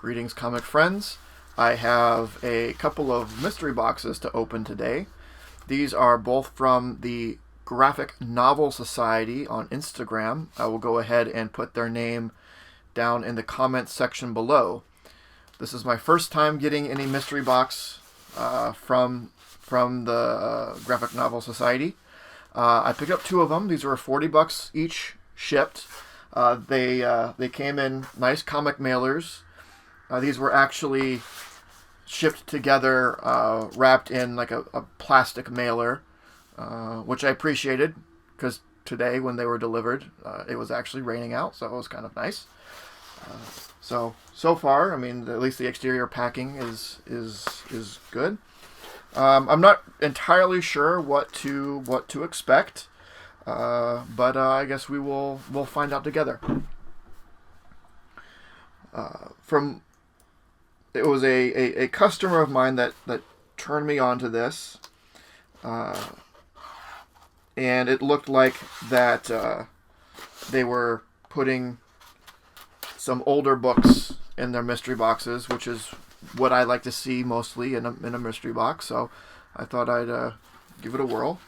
Greetings, comic friends. I have a couple of mystery boxes to open today. These are both from the Graphic Novel Society on Instagram. I will go ahead and put their name down in the comments section below. This is my first time getting any mystery box from the Graphic Novel Society. I picked up two of them. These were $40 each shipped. They came in nice comic mailers. These were actually shipped together, wrapped in like a plastic mailer, which I appreciated because today when they were delivered, it was actually raining out, so it was kind of nice. So far, I mean, at least the exterior packing is good. I'm not entirely sure what to expect, but I guess we'll find out together. It was a customer of mine that turned me on to this, and it looked like that they were putting some older books in their mystery boxes, which is what I like to see mostly in a mystery box. So I thought I'd give it a whirl.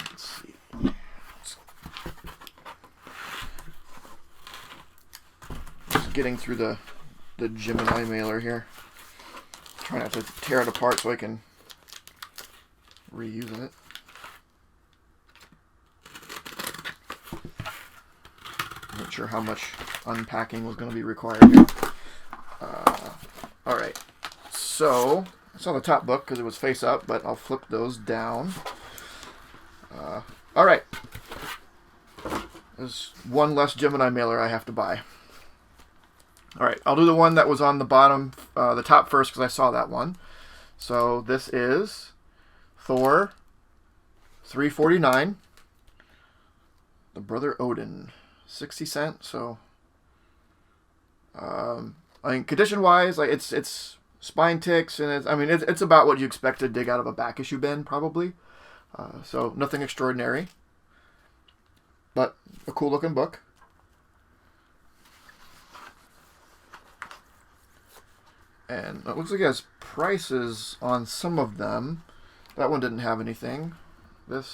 Let's see. Just getting through the Gemini mailer here. Try not to tear it apart so I can reuse it. Not sure how much unpacking was going to be required here. All right, so I saw the top book because it was face up, but I'll flip those down. All right, there's one less Gemini mailer I have to buy. All right, I'll do the one that was on the bottom, the top first, because I saw that one. So this is Thor 349, the Brother Odin. 60 cents. So I mean, condition wise, like it's spine ticks, and it's about what you expect to dig out of a back issue bin, probably. So nothing extraordinary, but a cool looking book. And it looks like it has prices on some of them. That one didn't have anything. Oh,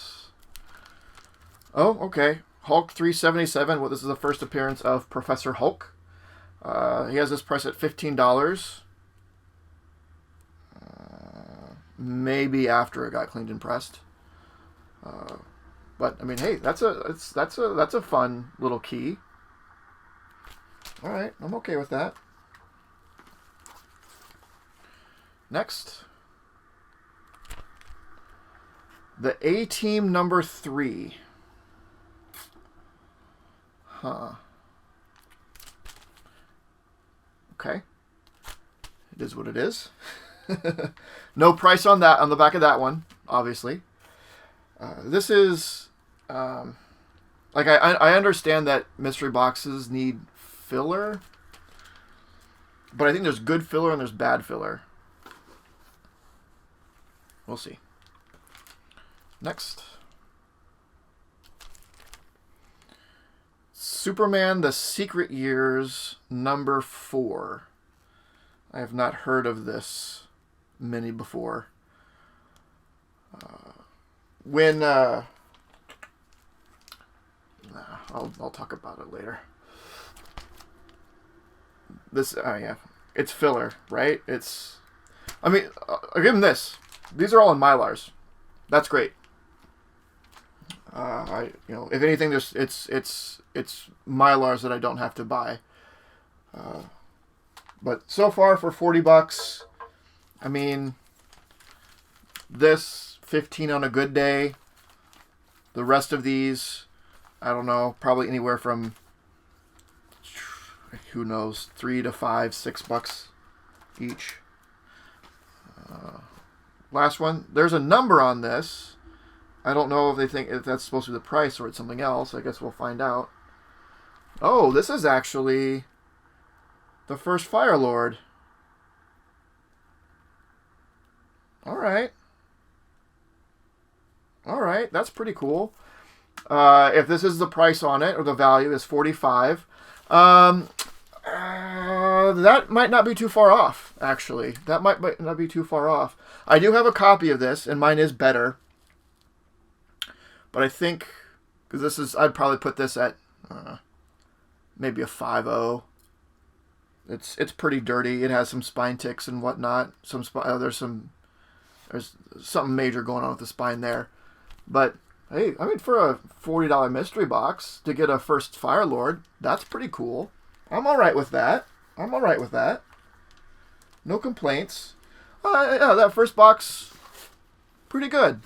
okay. Hulk 377. Well, this is the first appearance of Professor Hulk. He has this price at $15. Maybe after it got cleaned and pressed. But I mean, hey, that's a fun little key. All right, I'm okay with that. Next, the A-Team number 3. Huh. Okay. It is what it is. No price on that, on the back of that one, obviously. This is, like, I understand that mystery boxes need filler, but I think there's good filler and there's bad filler. We'll see. Next. Superman The Secret Years number 4. I have not heard of this mini before. I'll talk about it later. This, yeah, it's filler, right? I mean, I'll give them this. These are all in Mylars. That's great. If anything, it's Mylars that I don't have to buy. But so far for $40, I mean, this 15 on a good day. The rest of these, I don't know, probably anywhere from, who knows, $3 to $5, $6 each. Last one. There's a number on this. I don't know if they think if that's supposed to be the price or it's something else. I guess we'll find out. Oh, this is actually the first Fire Lord. All right. That's pretty cool. If this is the price on it, or the value is 45, that might not be too far off, actually. That might not be too far off. I do have a copy of this, and mine is better. But I think, because this is, I'd probably put this at maybe a 5.0. It's pretty dirty. It has some spine ticks and whatnot. There's something major going on with the spine there. But hey, I mean, for a $40 mystery box to get a first Fire Lord, that's pretty cool. I'm all right with that. No complaints. Yeah, that first box, pretty good.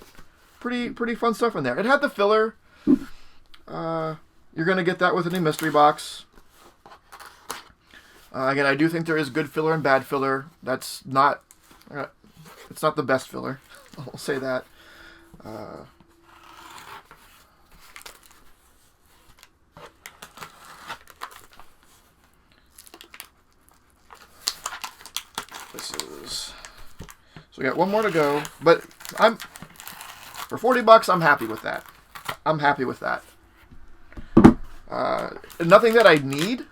Pretty fun stuff in there. It had the filler. You're gonna get that with any mystery box. Again, I do think there is good filler and bad filler. That's not. It's not the best filler. I'll say that. This is. So we got one more to go, but for $40, I'm happy with that. Nothing that I need.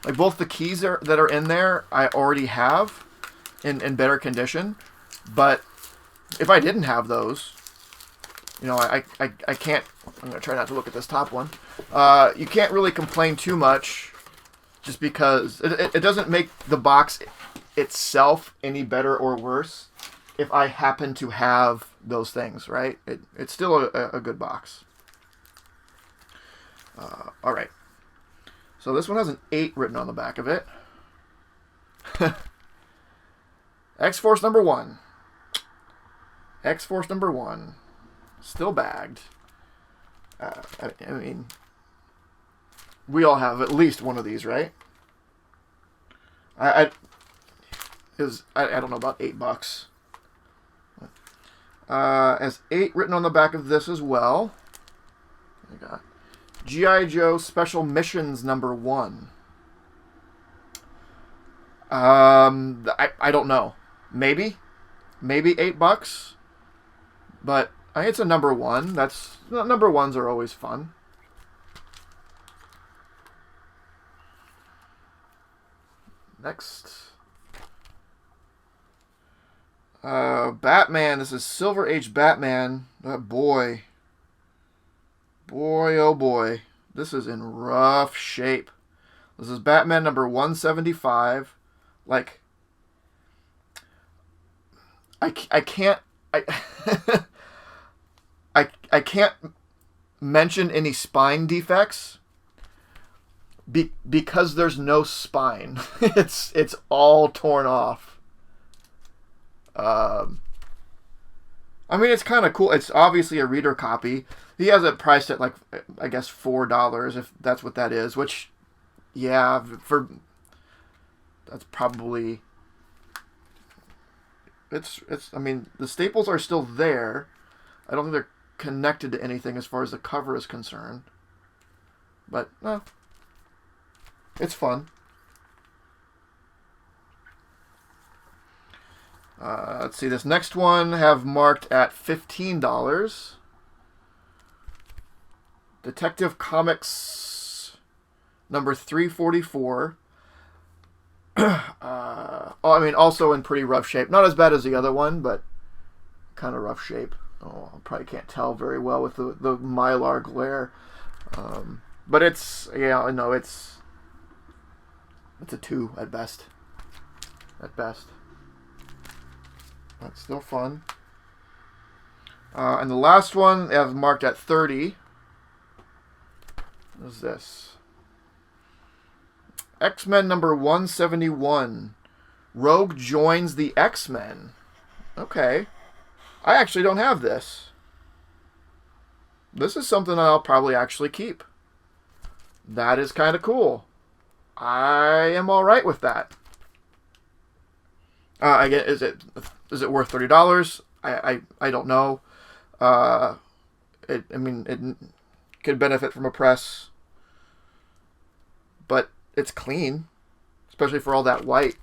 Like both the keys that are in there, I already have in better condition. But if I didn't have those, I can't. I'm gonna try not to look at this top one. You can't really complain too much, just because it doesn't make the box itself any better or worse if I happen to have those things, right? It's still a good box. All right. So this one has an 8 written on the back of it. X-Force number 1. X-Force number 1. Still bagged. I mean, we all have at least one of these, right? I don't know, about $8. Has 8 written on the back of this as well. I got G.I. Joe Special Missions number 1. I don't know. Maybe $8. But I think it's a number 1. Number 1s are always fun. Next. Batman. This is Silver Age Batman. Boy, oh boy. This is in rough shape. This is Batman number 175. Like, I can't... I can't mention any spine defects because there's no spine. It's all torn off. I mean, it's kind of cool. It's obviously a reader copy. He has it priced at, like, I guess $4, if that's what that is. Which, yeah, that's probably... It's. I mean, the staples are still there. I don't think they're connected to anything as far as the cover is concerned. But, it's fun. Let's see, this next one have marked at $15. Detective Comics number 344. I mean, also in pretty rough shape. Not as bad as the other one, but kind of rough shape. Oh, I probably can't tell very well with the Mylar glare. But it's, yeah, no, it's a 2 at best. That's still fun. And the last one they have marked at 30. What is this? X-Men number 171. Rogue joins the X-Men. Okay. I actually don't have this. This is something I'll probably actually keep. That is kind of cool. I am all right with that. Again, is it worth $30? I don't know. I mean, it could benefit from a press, but it's clean, especially for all that white.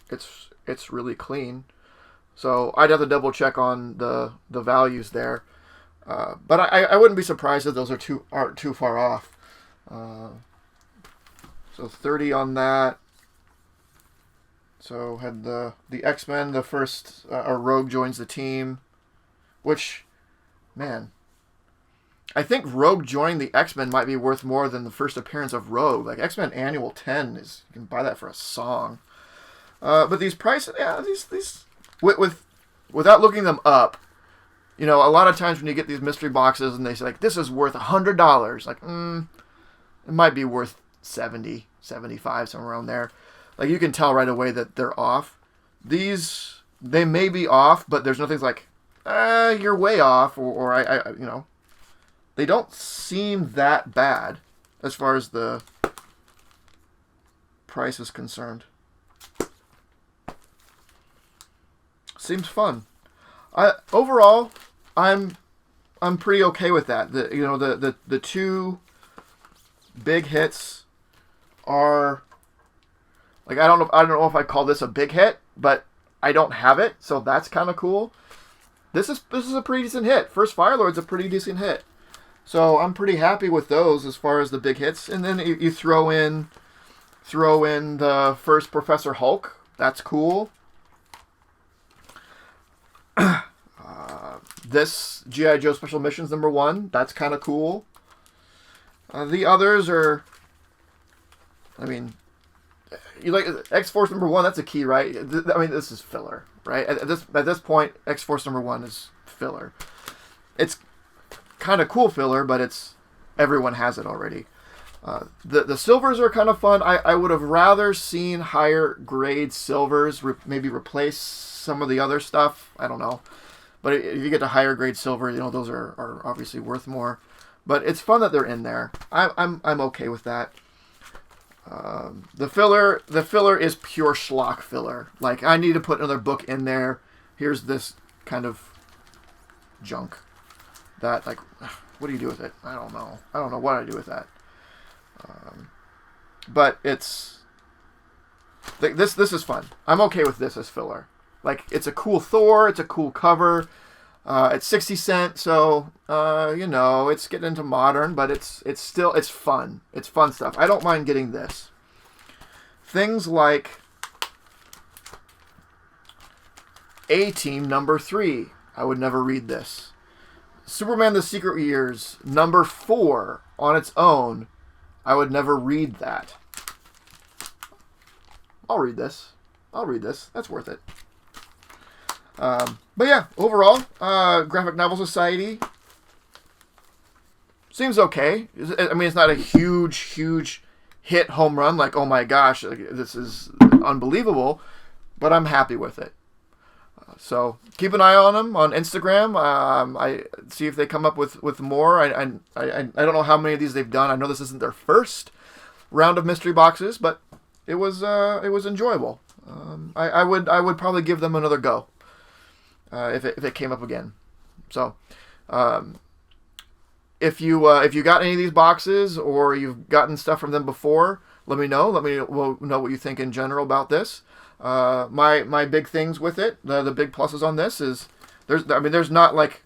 It's really clean. So I'd have to double check on the values there. But I wouldn't be surprised if those aren't too far off. So 30 on that. So had the X-Men, the first Rogue joins the team, which, man, I think Rogue joining the X-Men might be worth more than the first appearance of Rogue. Like X-Men Annual 10 is, you can buy that for a song. But these prices, yeah, these without looking them up, you know, a lot of times when you get these mystery boxes and they say like this is worth $100, like it might be worth 70, 75, somewhere around there. Like you can tell right away that they're off. These, they may be off, but there's nothing like you're way off, or I you know, they don't seem that bad as far as the price is concerned. Seems fun. Overall, I'm pretty okay with that. The two big hits are, like, I don't know if I call this a big hit, but I don't have it, so that's kind of cool. This is a pretty decent hit. First Firelord's a pretty decent hit, so I'm pretty happy with those as far as the big hits. And then you throw in the first Professor Hulk. That's cool. This G.I. Joe Special Missions #1, that's kind of cool. The others are, I mean, you like X-Force #1, that's a key, right? I mean, this is filler, right? At this point, X-Force #1 is filler. It's kind of cool filler, but everyone has it already. The silvers are kind of fun. I would have rather seen higher grade silvers maybe replace some of the other stuff. I don't know. But if you get to higher grade silver, you know, those are obviously worth more. But it's fun that they're in there. I'm okay with that. The filler is pure schlock filler. Like, I need to put another book in there. Here's this kind of junk that, like, what do you do with it? I don't know. I don't know what I do with that. But it's this is fun. I'm okay with this as filler. Like, it's a cool Thor. It's a cool cover. It's 60 cents, so you know, it's getting into modern, but it's still fun. It's fun stuff. I don't mind getting this. Things like A-Team #3. I would never read this. Superman: The Secret Years #4 on its own. I would never read that. I'll read this. That's worth it. But yeah, overall, Graphic Novel Society seems okay. I mean, it's not a huge hit home run, like, oh my gosh, this is unbelievable, but I'm happy with it. So keep an eye on them on Instagram. I see if they come up with more. I don't know how many of these they've done. I know this isn't their first round of mystery boxes, but it was enjoyable. I would probably give them another go. If it came up again. So, if you got any of these boxes or you've gotten stuff from them before, let me know. Let me know what you think in general about this. My big things with it, the big pluses on this is there's not like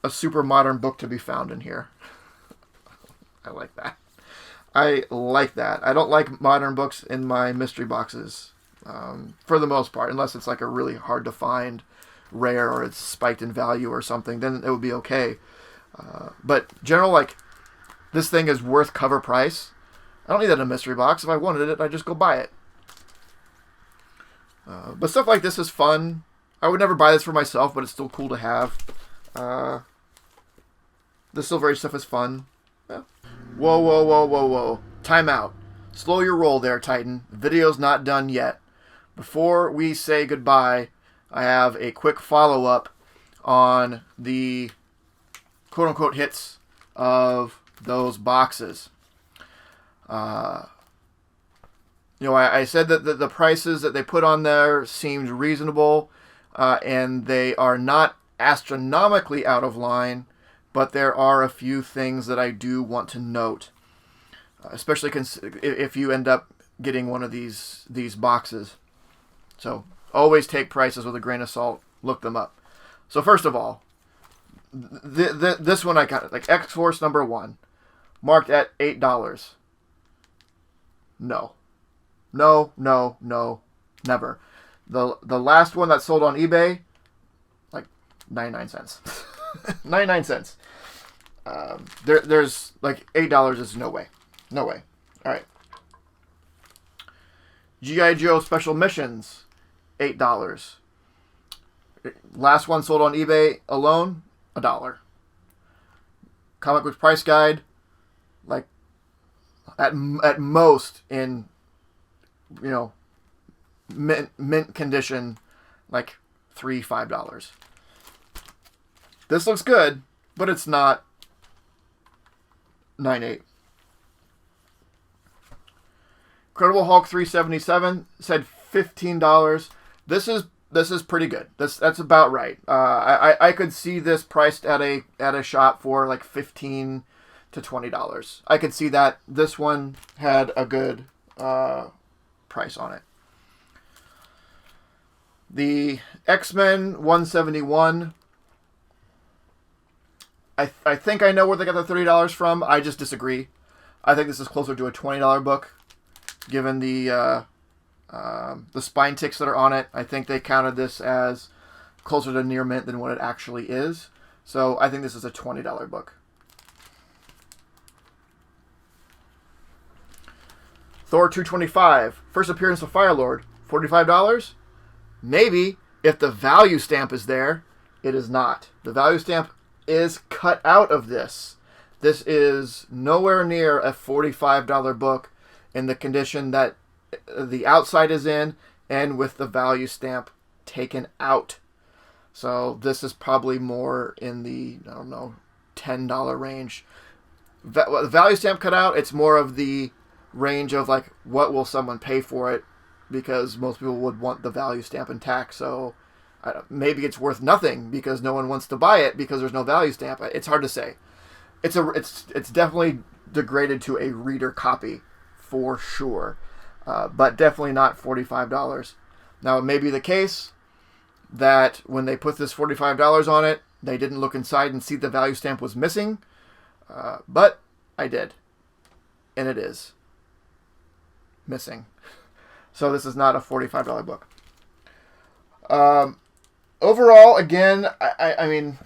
a super modern book to be found in here. I like that. I don't like modern books in my mystery boxes, for the most part, unless it's like a really hard to find rare or it's spiked in value or something, then it would be okay. But general, like, this thing is worth cover price. I don't need that in a mystery box. If I wanted it, I'd just go buy it. But stuff like this is fun. I would never buy this for myself, but it's still cool to have. The Silver Age stuff is fun. Yeah. Whoa. Time out. Slow your roll there, Titan. The video's not done yet. Before we say goodbye, I have a quick follow-up on the quote-unquote hits of those boxes. I said that the prices that they put on there seemed reasonable, and they are not astronomically out of line, but there are a few things that I do want to note, especially if you end up getting one of these boxes. So always take prices with a grain of salt. Look them up. So first of all, this one I got, like X-Force number 1, marked at $8. No. No, no, no, never. The last one that sold on eBay, like 99 cents. 99 cents. There's like $8 is no way. No way. All right. G.I. Joe Special Missions, $8. Last one sold on eBay alone, $1. Comic book price guide, like at most in, you know, mint condition, like $5. This looks good, but it's not 9.8. Incredible Hulk 377 said $15. This is pretty good. That's about right. I could see this priced at a shop for like $15 to $20. I could see that. This one had a good price on it. The X-Men 171. I think I know where they got the $30 from. I just disagree. I think this is closer to a $20 book, given the spine ticks that are on it. I think they counted this as closer to near mint than what it actually is. So I think this is a $20 book. Thor 225, first appearance of Firelord, $45. Maybe if the value stamp is there. It is not. The value stamp is cut out of this. This is nowhere near a $45 book in the condition that the outside is in and with the value stamp taken out. So this is probably more in the, I don't know, $10 range. The value stamp cut out, it's more of the range of like, what will someone pay for it? Because most people would want the value stamp intact. So maybe it's worth nothing because no one wants to buy it because there's no value stamp. It's hard to say. It's definitely degraded to a reader copy for sure, but definitely not $45. Now it may be the case that when they put this $45 on it, they didn't look inside and see the value stamp was missing, but I did, and it is missing. So this is not a $45 book. Overall, again, I mean,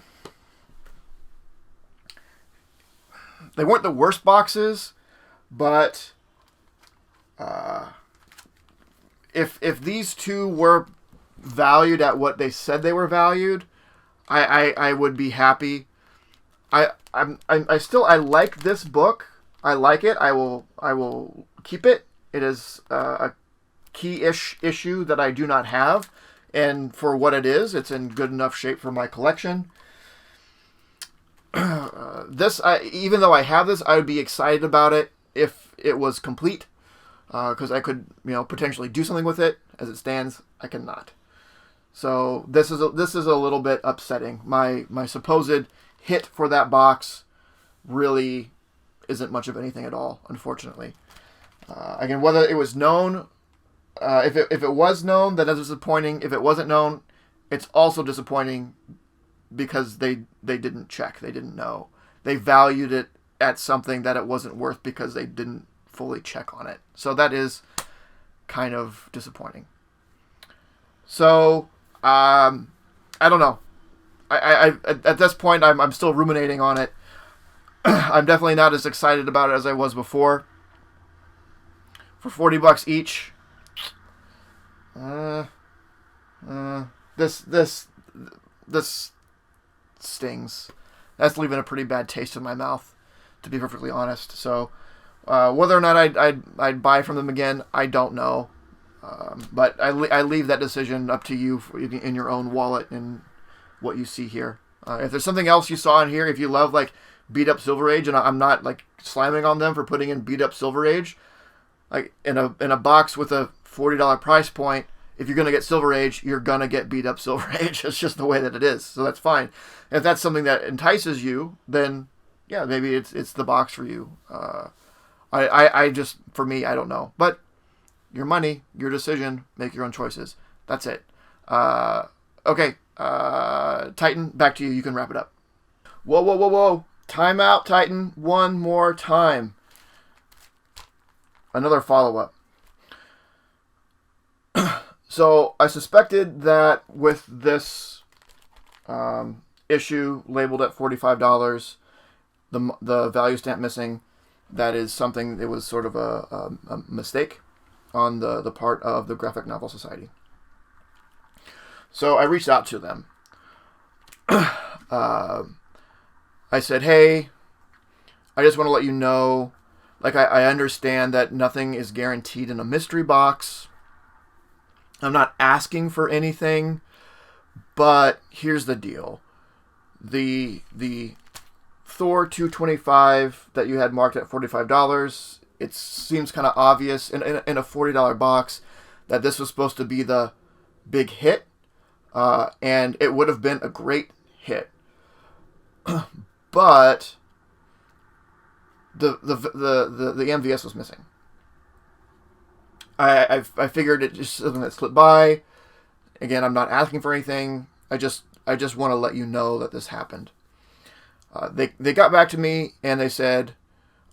they weren't the worst boxes, but if these two were valued at what they said they were valued, I would be happy. I like this book. I like it. I will keep it. It is a key-ish issue that I do not have. And for what it is, it's in good enough shape for my collection. Even though I have this, I would be excited about it if it was complete. Because I could, potentially do something with it. As it stands, I cannot. So this is a little bit upsetting. My supposed hit for that box really isn't much of anything at all, unfortunately. Again, whether it was known... if it was known, then that's disappointing. If it wasn't known, it's also disappointing because they didn't check. They didn't know. They valued it at something that it wasn't worth because they didn't fully check on it. So that is kind of disappointing. So, I don't know. I at this point, I'm still ruminating on it. I'm definitely not as excited about it as I was before. For $40 each... This stings. That's leaving a pretty bad taste in my mouth, to be perfectly honest. So, whether or not I'd buy from them again, I don't know. But I leave that decision up to you in your own wallet and what you see here. If there's something else you saw in here, if you love like beat up Silver Age, and I'm not like slamming on them for putting in beat up Silver Age, like in a box with a $40 price point, if you're going to get Silver Age, you're going to get beat up Silver Age. It's just the way that it is. So that's fine. If that's something that entices you, then yeah, maybe it's the box for you. I just, for me, I don't know. But your money, your decision, make your own choices. That's it. Okay. Titan, back to you. You can wrap it up. Whoa, whoa, whoa, whoa. Time out, Titan. One more time. Another follow-up. So I suspected that with this issue labeled at $45, the value stamp missing, that is something, it was sort of a mistake on the part of the Graphic Novel Society. So I reached out to them. I said, hey, I just want to let you know, like, I understand that nothing is guaranteed in a mystery box. I'm not asking for anything, but here's the deal. The Thor 225 that you had marked at $45, it seems kind of obvious in a $40 box that this was supposed to be the big hit, and it would have been a great hit. But the MVS was missing. I figured it just something that slipped by. Again, I'm not asking for anything. I just want to let you know that this happened. They got back to me and they said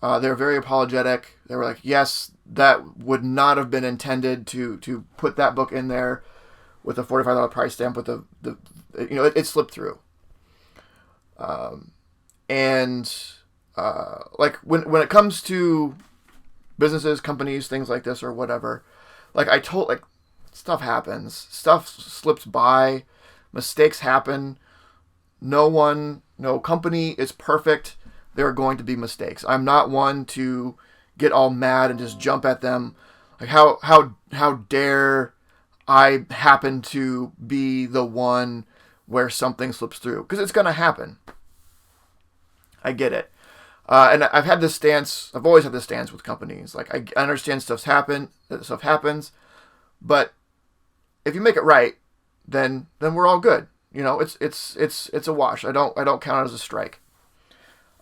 they were very apologetic. They were like, yes, that would not have been intended to put that book in there with a $45 price stamp with it slipped through. Like when it comes to businesses, companies, things like this or whatever, stuff happens. Stuff slips by. Mistakes happen. No company is perfect. There are going to be mistakes. I'm not one to get all mad and just jump at them. Like how dare I happen to be the one where something slips through? Because it's going to happen. I get it. And I've had this stance. I've always had this stance with companies. Like I understand stuff happens, but if you make it right, then we're all good. It's a wash. I don't count it as a strike.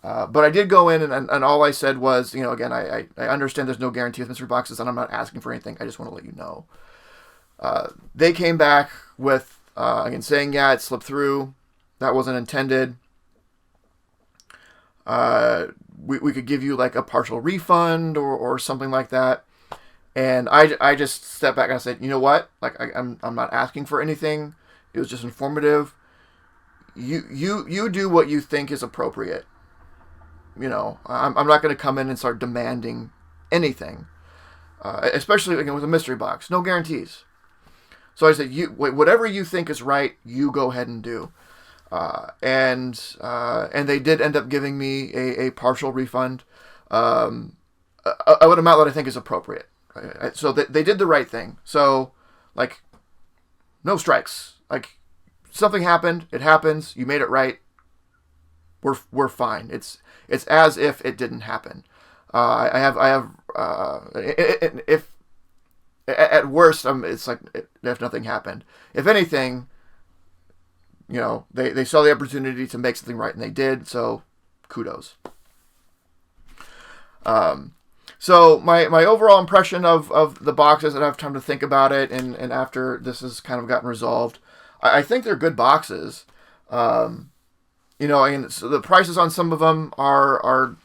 But I did go in and all I said was, again, I understand there's no guarantee with mystery boxes, and I'm not asking for anything. I just want to let you know. They came back with again saying, yeah, it slipped through. That wasn't intended. We could give you like a partial refund or something like that. And I just stepped back and I said, you know what? Like I'm not asking for anything. It was just informative. You do what you think is appropriate. I'm not going to come in and start demanding anything. Especially again with a mystery box, no guarantees. So I said, whatever you think is right, you go ahead and do. And they did end up giving me a partial refund, of an amount that I think is appropriate. Right? So they did the right thing. So, like, no strikes. Like, something happened. It happens. You made it right. We're fine. It's as if it didn't happen. If at worst, it's like if nothing happened. If anything, they saw the opportunity to make something right, and they did, so kudos. So my overall impression of the boxes, and I have time to think about it, and after this has kind of gotten resolved, I think they're good boxes. And so the prices on some of them are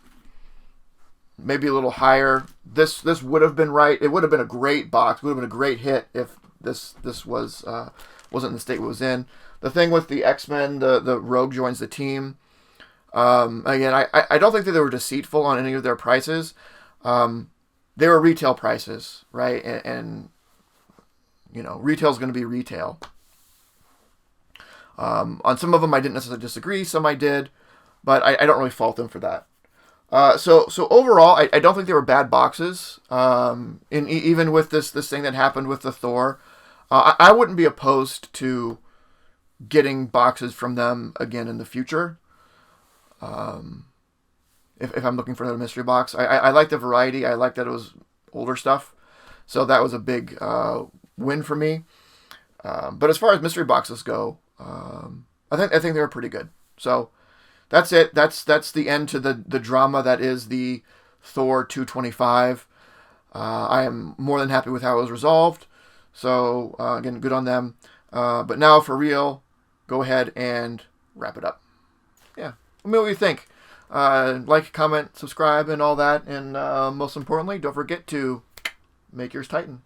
maybe a little higher. This would have been right. It would have been a great box. Would have been a great hit if this was wasn't in the state it was in. The thing with the X-Men, the Rogue joins the team. Again, I don't think that they were deceitful on any of their prices. They were retail prices, right? And retail's going to be retail. On some of them, I didn't necessarily disagree. Some I did, but I don't really fault them for that. So overall, I don't think they were bad boxes. Even with this thing that happened with the Thor, I wouldn't be opposed to getting boxes from them again in the future. If I'm looking for another mystery box, I like the variety. I like that it was older stuff, so that was a big win for me. But as far as mystery boxes go, I think they were pretty good. So that's it. That's the end to the drama that is the Thor 225. I am more than happy with how it was resolved. So again, good on them. But now for real, go ahead and wrap it up. Yeah. Let me know what you think. Like, comment, subscribe, and all that. And most importantly, don't forget to make yours Titan.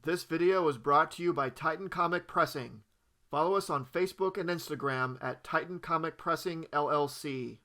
This video was brought to you by Titan Comic Pressing. Follow us on Facebook and Instagram at Titan Comic Pressing LLC.